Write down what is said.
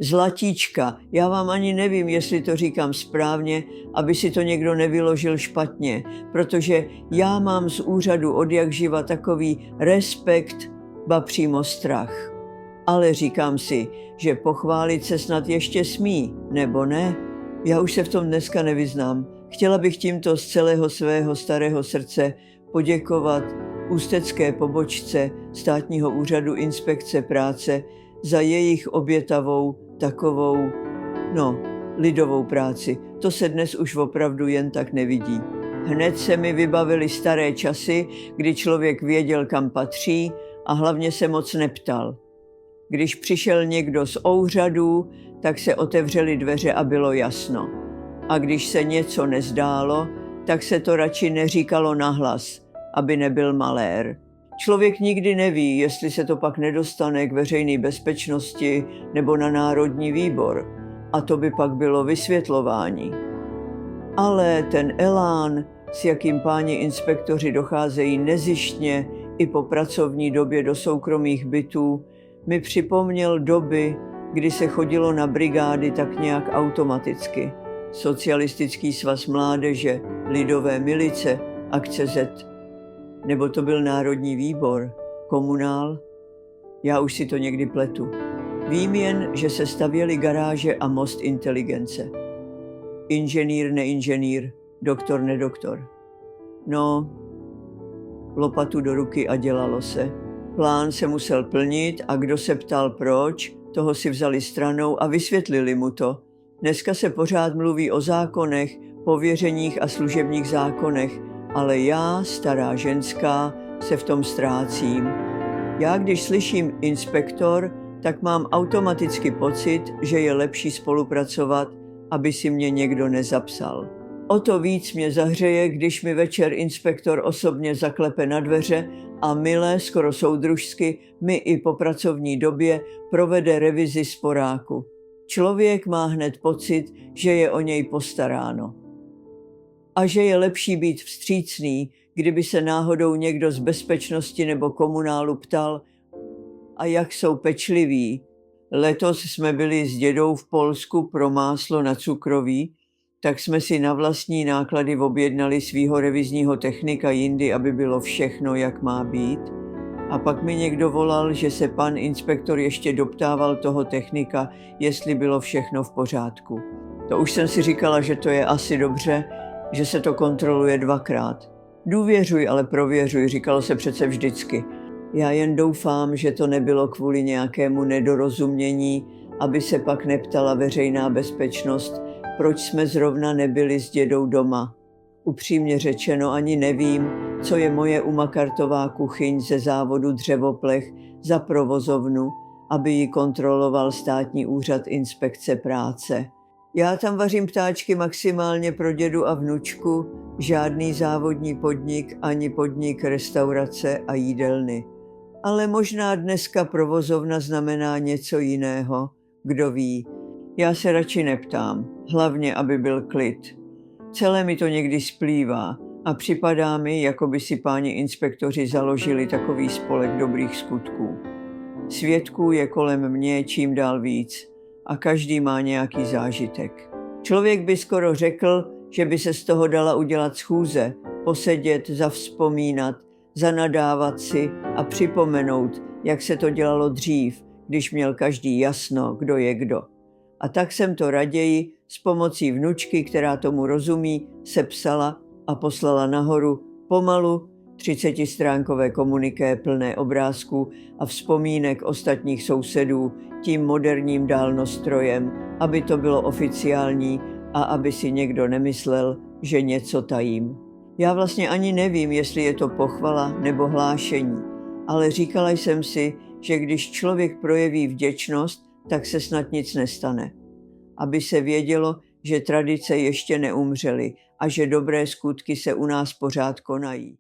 Zlatíčka, já vám ani nevím, jestli to říkám správně, aby si to někdo nevyložil špatně, protože já mám z úřadu odjakživa takový respekt, ba přímo strach. Ale říkám si, že pochválit se snad ještě smí, nebo ne? Já už se v tom dneska nevyznám. Chtěla bych tímto z celého svého starého srdce poděkovat ústecké pobočce Státního úřadu inspekce práce za jejich obětavou, takovou, lidovou práci. To se dnes už opravdu jen tak nevidí. Hned se mi vybavily staré časy, kdy člověk věděl, kam patří a hlavně se moc neptal. Když přišel někdo z úřadu, tak se otevřely dveře a bylo jasno. A když se něco nezdálo, tak se to radši neříkalo nahlas, aby nebyl malér. Člověk nikdy neví, jestli se to pak nedostane k veřejné bezpečnosti nebo na národní výbor. A to by pak bylo vysvětlování. Ale ten elán, s jakým páni inspektoři docházejí nezištně i po pracovní době do soukromých bytů, mi připomněl doby, kdy se chodilo na brigády tak nějak automaticky. Socialistický svaz mládeže, lidové milice, akce Z. Nebo to byl Národní výbor, komunál? Já už si to někdy pletu. Vím jen, že se stavěly garáže a most inteligence. Inženýr, neinženýr, doktor, nedoktor. Lopatu do ruky a dělalo se. Plán se musel plnit a kdo se ptal proč, toho si vzali stranou a vysvětlili mu to. Dneska se pořád mluví o zákonech, pověřeních a služebních zákonech, ale já, stará ženská, se v tom ztrácím. Já, když slyším inspektor, tak mám automaticky pocit, že je lepší spolupracovat, aby si mě někdo nezapsal. O to víc mě zahřeje, když mi večer inspektor osobně zaklepe na dveře a milé, skoro soudružsky, mi i po pracovní době provede revizi sporáku. Člověk má hned pocit, že je o něj postaráno. A že je lepší být vstřícný, kdyby se náhodou někdo z bezpečnosti nebo komunálu ptal, a jak jsou pečliví. Letos jsme byli s dědou v Polsku pro máslo na cukroví, tak jsme si na vlastní náklady objednali svýho revizního technika jindy, aby bylo všechno, jak má být. A pak mi někdo volal, že se pan inspektor ještě doptával toho technika, jestli bylo všechno v pořádku. To už jsem si říkala, že to je asi dobře, že se to kontroluje dvakrát. Důvěřuj, ale prověřuj, říkalo se přece vždycky. Já jen doufám, že to nebylo kvůli nějakému nedorozumění, aby se pak neptala veřejná bezpečnost, proč jsme zrovna nebyli s dědou doma. Upřímně řečeno ani nevím, co je moje umakartová kuchyň ze závodu Dřevoplech za provozovnu, aby ji kontroloval Státní úřad inspekce práce. Já tam vařím ptáčky maximálně pro dědu a vnučku, žádný závodní podnik ani podnik restaurace a jídelny. Ale možná dneska provozovna znamená něco jiného, kdo ví. Já se radši neptám, hlavně aby byl klid. Celé mi to někdy splývá a připadá mi, jako by si páni inspektoři založili takový spolek dobrých skutků. Svědků je kolem mě čím dál víc a každý má nějaký zážitek. Člověk by skoro řekl, že by se z toho dala udělat schůze, posedět, zavzpomínat, zanadávat si a připomenout, jak se to dělalo dřív, když měl každý jasno, kdo je kdo. A tak jsem to raději s pomocí vnučky, která tomu rozumí, sepsala a poslala nahoru pomalu 30stránkové komuniké plné obrázků a vzpomínek ostatních sousedů tím moderním dálnostrojem, aby to bylo oficiální a aby si někdo nemyslel, že něco tajím. Já vlastně ani nevím, jestli je to pochvala nebo hlášení, ale říkala jsem si, že když člověk projeví vděčnost, tak se snad nic nestane. Aby se vědělo, že tradice ještě neumřely a že dobré skutky se u nás pořád konají.